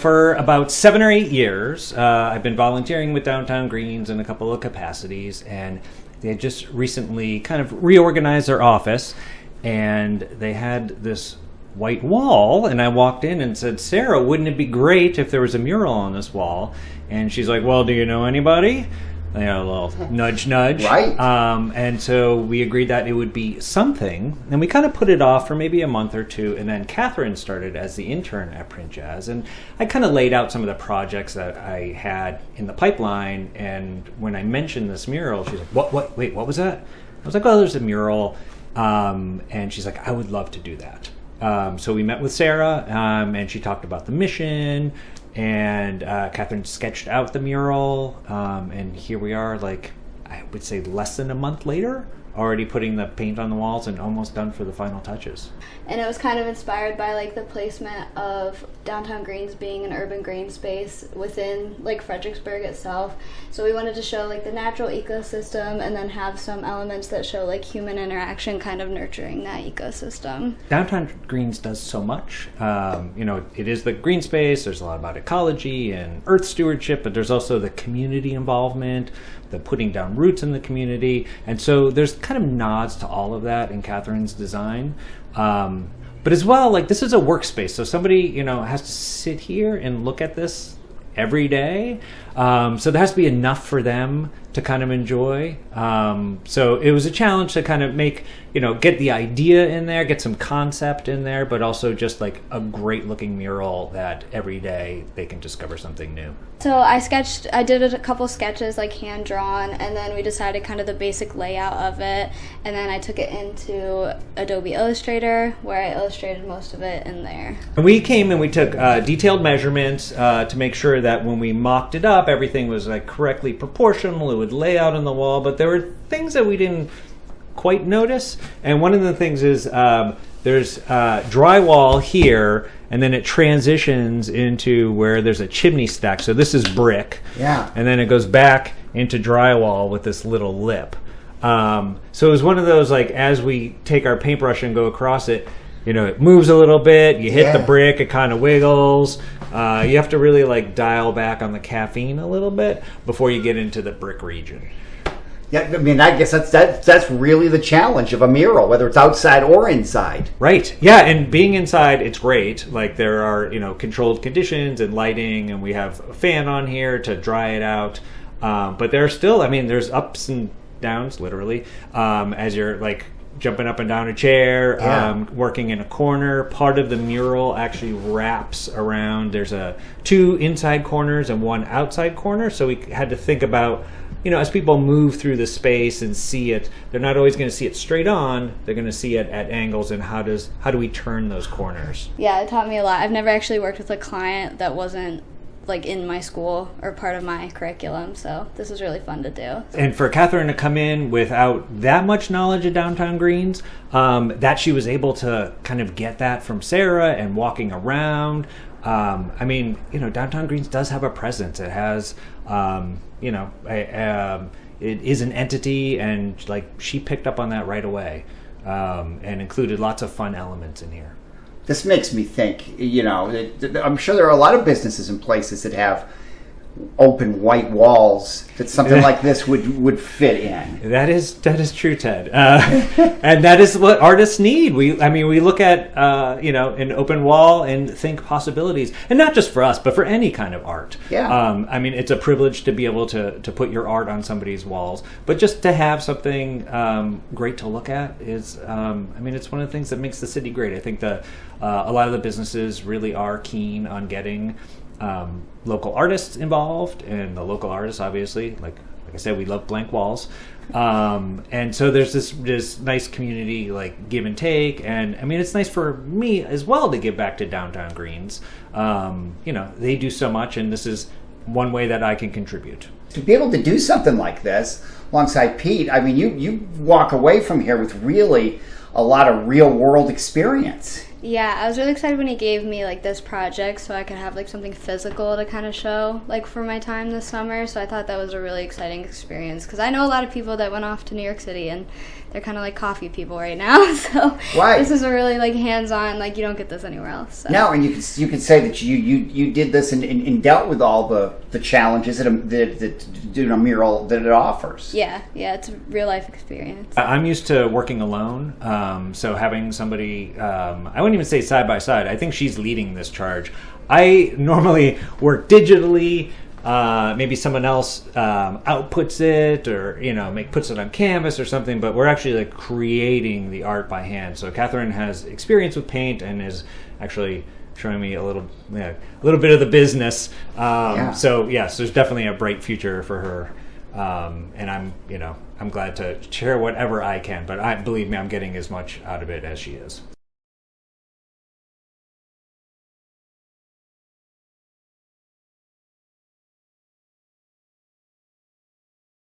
for about 7 or 8 years, I've been volunteering with Downtown Greens in a couple of capacities, and they had just recently kind of reorganized their office, and they had this white wall, and I walked in and said, Sarah, wouldn't it be great if there was a mural on this wall? And she's like, well, do you know anybody? A little nudge, nudge. Right. And so we agreed that it would be something, and we kind of put it off for maybe a month or two, and then Kathryn started as the intern at Print Jazz, and I kind of laid out some of the projects that I had in the pipeline, and when I mentioned this mural, she's like, wait, what was that? I was like, oh, there's a mural, and she's like, I would love to do that. So we met with Sarah, and she talked about the mission, and Kathryn sketched out the mural, and here we are, like, I would say less than a month later, already putting the paint on the walls and almost done for the final touches. And it was kind of inspired by like the placement of Downtown Greens being an urban green space within like Fredericksburg itself. So we wanted to show like the natural ecosystem and then have some elements that show like human interaction kind of nurturing that ecosystem. Downtown Greens does so much. It is the green space. There's a lot about ecology and earth stewardship, but there's also the community involvement, the putting down roots in the community. And so there's kind of nods to all of that in Kathryn's design. But as well, like, this is a workspace. So somebody, has to sit here and look at this every day. So there has to be enough for them to kind of enjoy. So it was a challenge to kind of make, get the idea in there, get some concept in there, but also just like a great looking mural that every day they can discover something new. So I did a couple sketches like hand drawn, and then we decided kind of the basic layout of it, and then I took it into Adobe Illustrator where I illustrated most of it in there. And we came and we took detailed measurements to make sure that when we mocked it up, everything was like correctly proportional. It would lay out on the wall, but there were things that we didn't quite notice. And one of the things is there's drywall here, and then it transitions into where there's a chimney stack. So this is brick. Yeah. And then it goes back into drywall with this little lip. So it was one of those, like, as we take our paintbrush and go across it, it moves a little bit. You hit the brick, it kind of wiggles. You have to really, like, dial back on the caffeine a little bit before you get into the brick region. Yeah, I mean, I guess that's really the challenge of a mural, whether it's outside or inside. Right. Yeah, and being inside, it's great. Like, there are, controlled conditions and lighting, and we have a fan on here to dry it out. But there are still, there's ups and downs, literally, as you're, like, jumping up and down a chair, working in a corner. Part of the mural actually wraps around. There's 2 inside corners and 1 outside corner, so we had to think about, as people move through the space and see it, they're not always going to see it straight on. They're going to see it at angles, and how do we turn those corners? Yeah, it taught me a lot. I've never actually worked with a client that wasn't like in my school or part of my curriculum, so this was really fun to do. And for Kathryn to come in without that much knowledge of Downtown Greens, that she was able to kind of get that from Sarah and walking around. Downtown Greens does have a presence. It has, it is an entity, and like she picked up on that right away, and included lots of fun elements in here. This makes me think, I'm sure there are a lot of businesses and places that have open white walls that something like this would fit in. That is true, Ted, and that is what artists need. We look at an open wall and think possibilities, and not just for us, but for any kind of art. Yeah. It's a privilege to be able to put your art on somebody's walls, but just to have something great to look at is, it's one of the things that makes the city great. I think that a lot of the businesses really are keen on getting local artists involved, and the local artists, obviously, like I said, we love blank walls, and so there's this nice community, like, give and take, and it's nice for me as well to give back to Downtown Greens. They do so much, and this is one way that I can contribute. To be able to do something like this alongside Pete, you walk away from here with really a lot of real world experience. Yeah, I was really excited when he gave me like this project so I could have like something physical to kind of show like for my time this summer. So I thought that was a really exciting experience, because I know a lot of people that went off to New York City and they're kind of like coffee people right now. So Right. this is a really like hands-on, like you don't get this anywhere else. So. No, and you can say that you did this and dealt with all the challenges that doing a mural that it offers. Yeah, it's a real life experience. I'm used to working alone, so having somebody, I wouldn't even say side by side. I think she's leading this charge. I normally work digitally. Maybe someone else outputs it, or puts it on canvas or something. But we're actually like creating the art by hand. So Kathryn has experience with paint and is actually showing me a little bit of the business. So yes, there's definitely a bright future for her. And I'm glad to share whatever I can. But believe me, I'm getting as much out of it as she is.